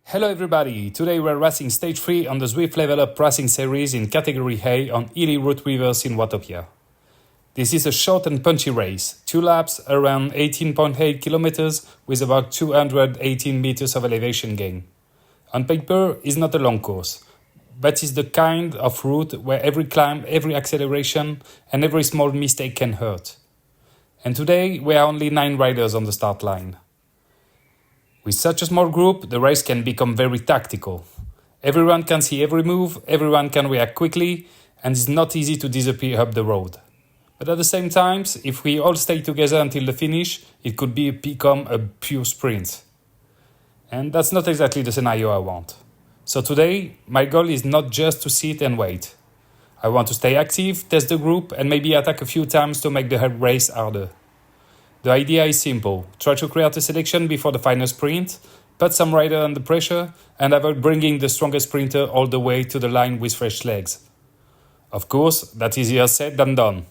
Hello everybody, today we're racing stage 3 on the Zwift Level Up racing series in category A on Hilly route reverse in Watopia. This is a short and punchy race, 2 laps around 18.8 kilometers with about 218 meters of elevation gain. On paper, it's not a long course, but it's the kind of route where every climb, every acceleration and every small mistake can hurt. And today we are only 9 riders on the start line. With such a small group, the race can become very tactical. Everyone can see every move, everyone can react quickly, and it's not easy to disappear up the road. But at the same time, if we all stay together until the finish, it could become a pure sprint. And that's not exactly the scenario I want. So today, my goal is not just to sit and wait. I want to stay active, test the group, and maybe attack a few times to make the race harder. The idea is simple. Try to create a selection before the final sprint, put some rider under pressure, and avoid bringing the strongest sprinter all the way to the line with fresh legs. Of course, that's easier said than done.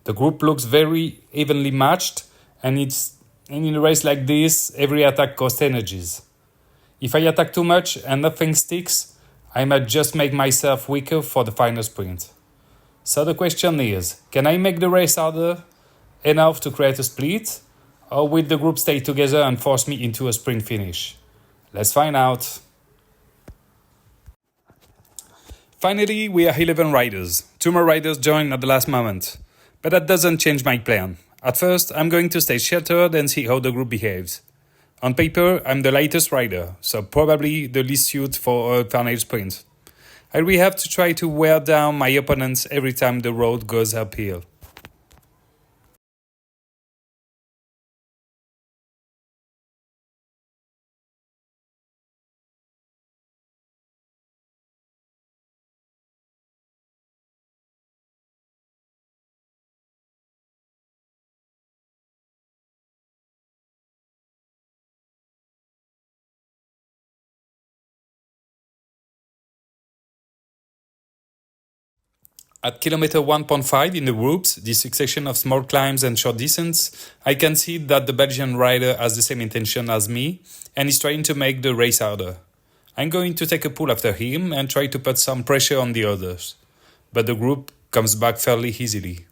The group looks very evenly matched, and in a race like this, every attack costs energies. If I attack too much and nothing sticks, I might just make myself weaker for the final sprint. So the question is, can I make the race harder enough to create a split, or will the group stay together and force me into a sprint finish? Let's find out. Finally, we are 11 riders. 2 more riders joined at the last moment. But that doesn't change my plan. At first, I'm going to stay sheltered and see how the group behaves. On paper, I'm the lightest rider, so probably the least suited for a final sprint. I really have to try to wear down my opponents every time the road goes uphill. At kilometer 1.5 in the groups, this succession of small climbs and short descents, I can see that the Belgian rider has the same intention as me and is trying to make the race harder. I'm going to take a pull after him and try to put some pressure on the others. But the group comes back fairly easily.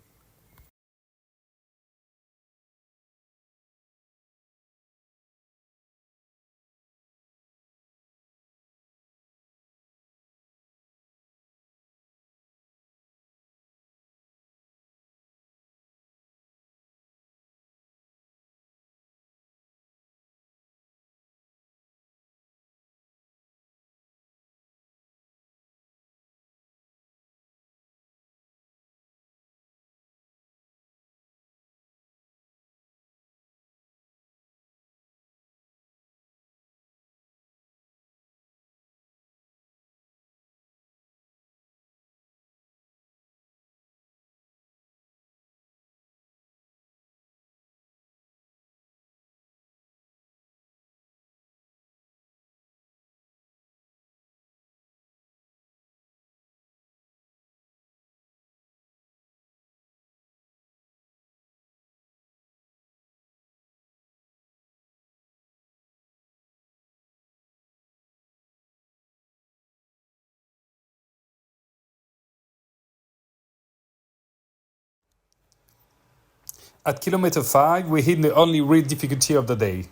At kilometer 5, we hit the only real difficulty of the day.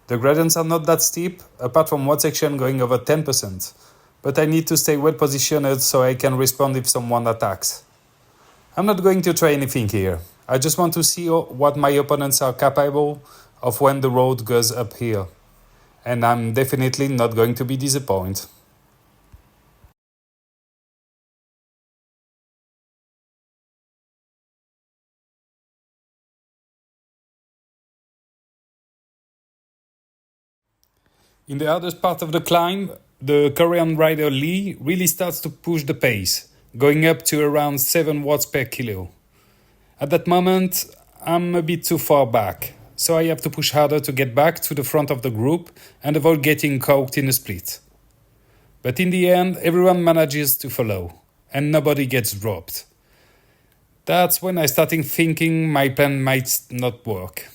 The gradients are not that steep, apart from one section going over 10%, but I need to stay well positioned so I can respond if someone attacks. I'm not going to try anything here. I just want to see what my opponents are capable of when the road goes uphill. And I'm definitely not going to be disappointed. In the hardest part of the climb, the Korean rider Lee really starts to push the pace, going up to around 7 watts per kilo. At that moment, I'm a bit too far back, so I have to push harder to get back to the front of the group and avoid getting caught in a split. But in the end, everyone manages to follow, and nobody gets dropped. That's when I started thinking my plan might not work.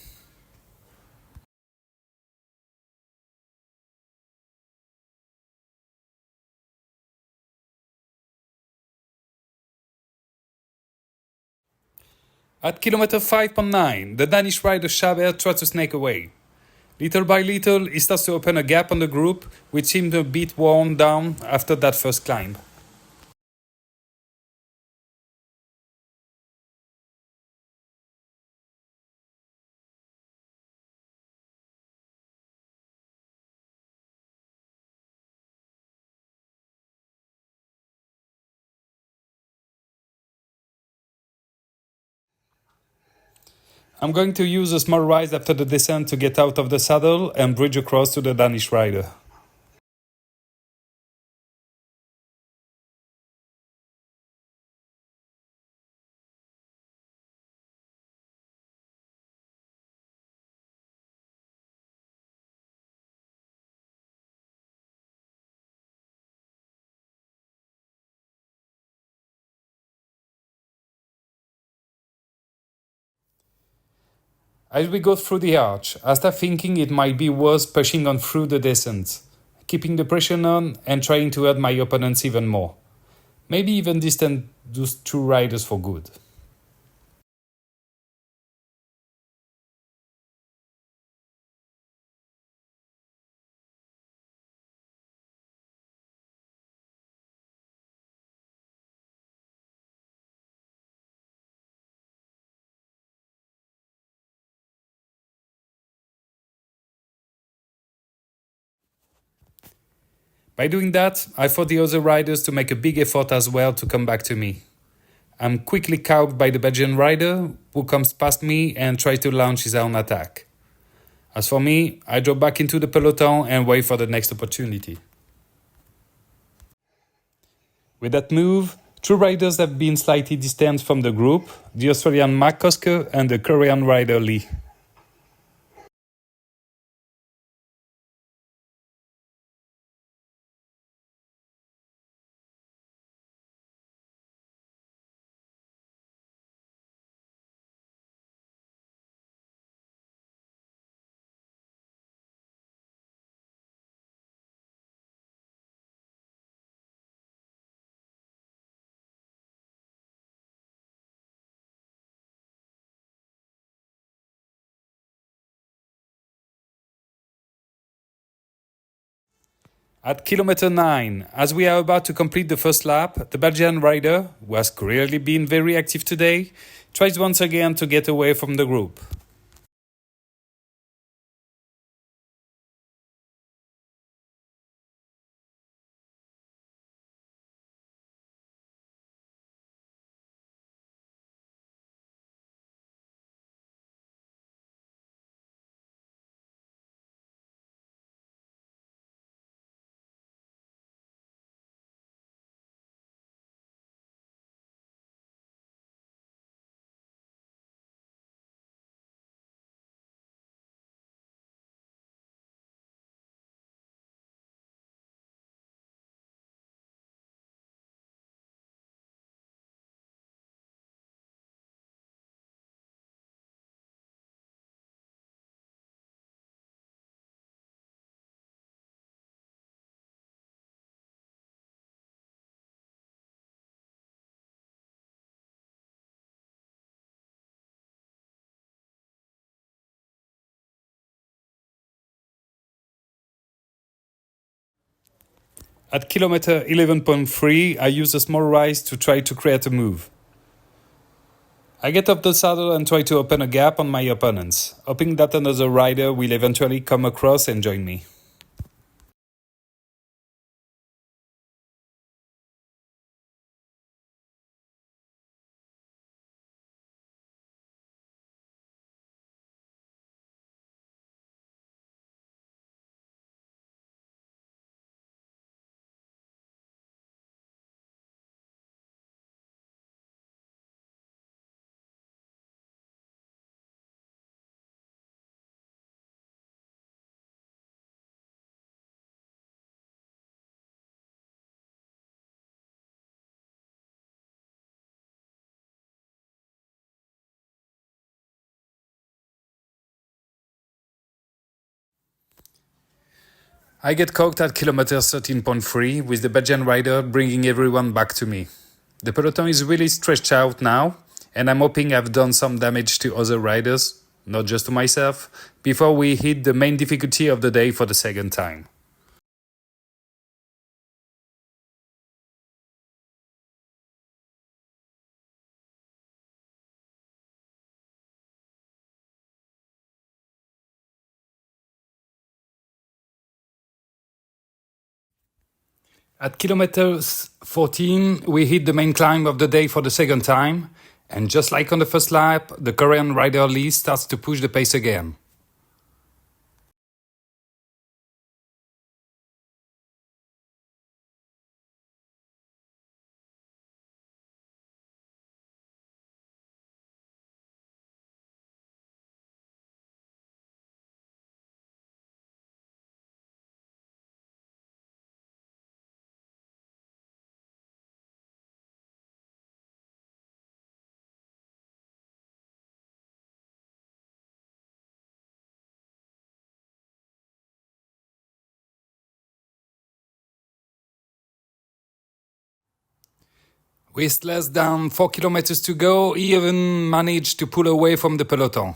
At kilometer 5.9, the Danish rider Chabert tried to snake away. Little by little, he starts to open a gap on the group, which seemed a bit worn down after that first climb. I'm going to use a small rise after the descent to get out of the saddle and bridge across to the Danish rider. As we go through the arch, I start thinking it might be worth pushing on through the descent, keeping the pressure on and trying to hurt my opponents even more. Maybe even distance those two riders for good. By doing that, I force the other riders to make a big effort as well to come back to me. I'm quickly cowed by the Belgian rider, who comes past me and tries to launch his own attack. As for me, I drop back into the peloton and wait for the next opportunity. With that move, two riders have been slightly distanced from the group, the Australian Mark Koske and the Korean rider Hilly. At kilometer 9, as we are about to complete the first lap, the Belgian rider, who has clearly been very active today, tries once again to get away from the group. At kilometer 11.3, I use a small rise to try to create a move. I get off the saddle and try to open a gap on my opponents, hoping that another rider will eventually come across and join me. I get caught at kilometer 13.3 with the Belgian rider bringing everyone back to me. The peloton is really stretched out now, and I'm hoping I've done some damage to other riders, not just to myself, before we hit the main difficulty of the day for the second time. At kilometers 14, we hit the main climb of the day for the second time, and just like on the first lap, the Korean rider Lee starts to push the pace again. With less than 4 kilometers to go, he even managed to pull away from the peloton.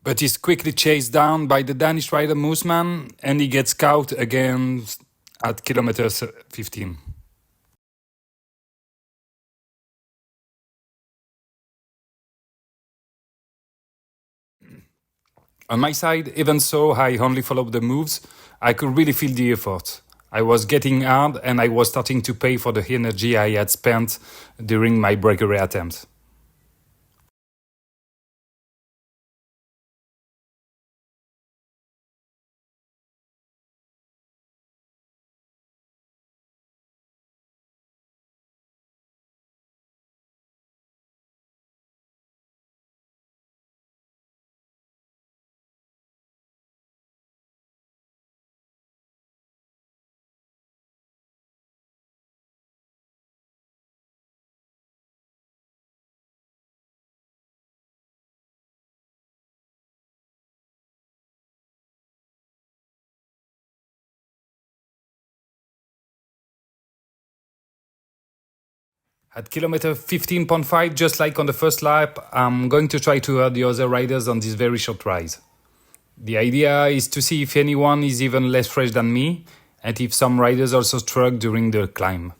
But he's quickly chased down by the Danish rider Moosman, and he gets caught again at kilometer 15. On my side, even though I only followed the moves, I could really feel the effort. I was getting hard and I was starting to pay for the energy I had spent during my breakaway attempt. At kilometer 15.5, just like on the first lap, I'm going to try to hurt the other riders on this very short ride. The idea is to see if anyone is even less fresh than me, and if some riders also struck during the climb.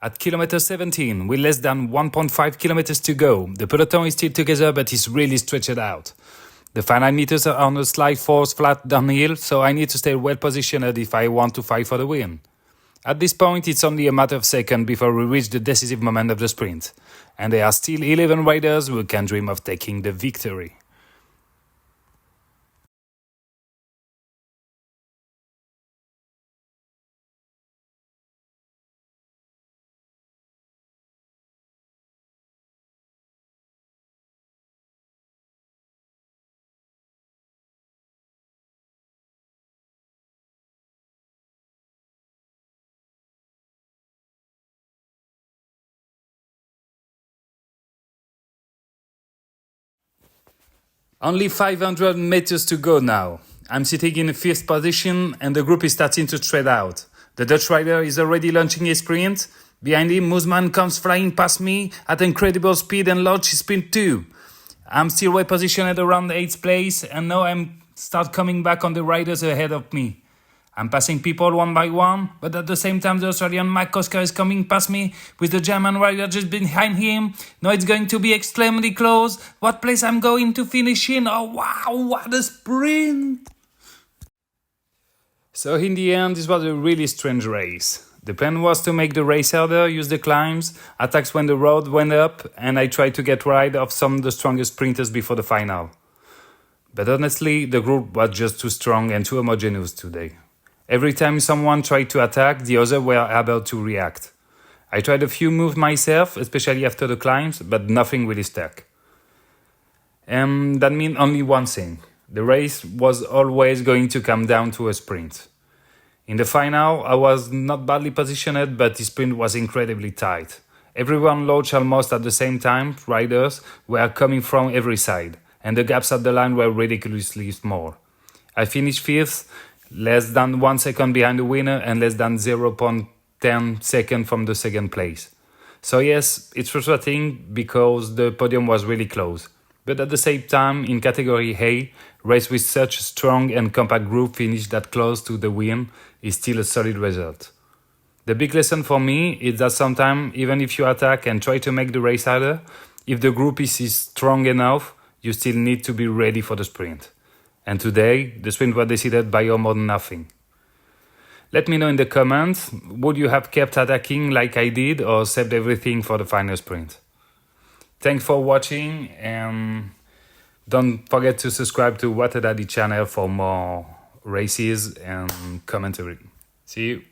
At kilometer 17, with less than 1.5 kilometers to go, the peloton is still together but is really stretched out. The final meters are on a slight force flat downhill, so I need to stay well positioned if I want to fight for the win. At this point, it's only a matter of seconds before we reach the decisive moment of the sprint, and there are still 11 riders who can dream of taking the victory. Only 500 meters to go now. I'm sitting in 5th position and the group is starting to spread out. The Dutch rider is already launching his sprint. Behind him, Moosman comes flying past me at incredible speed and launches his sprint too. I'm still repositioned around the 8th place, and now I'm start coming back on the riders ahead of me. I'm passing people one by one, but at the same time the Australian Mike Koska is coming past me with the German rider just behind him. Now it's going to be extremely close. What place I'm going to finish in? Oh wow, what a sprint! So in the end, this was a really strange race. The plan was to make the race harder, use the climbs, attacks when the road went up, and I tried to get rid of some of the strongest sprinters before the final. But honestly, the group was just too strong and too homogeneous today. Every time someone tried to attack, the others were able to react. I tried a few moves myself, especially after the climbs, but nothing really stuck. And that means only one thing. The race was always going to come down to a sprint. In the final, I was not badly positioned, but the sprint was incredibly tight. Everyone launched almost at the same time, riders were coming from every side, and the gaps at the line were ridiculously small. I finished 5th, less than 1 second behind the winner and less than 0.10 seconds from the second place. So yes, it's frustrating because the podium was really close. But at the same time, in category A, race with such a strong and compact group finish that close to the win is still a solid result. The big lesson for me is that sometimes, even if you attack and try to make the race harder, if the group is strong enough, you still need to be ready for the sprint. And today, the sprint was decided by almost nothing. Let me know in the comments, would you have kept attacking like I did or saved everything for the final sprint? Thanks for watching, and don't forget to subscribe to Watopia channel for more races and commentary. See you.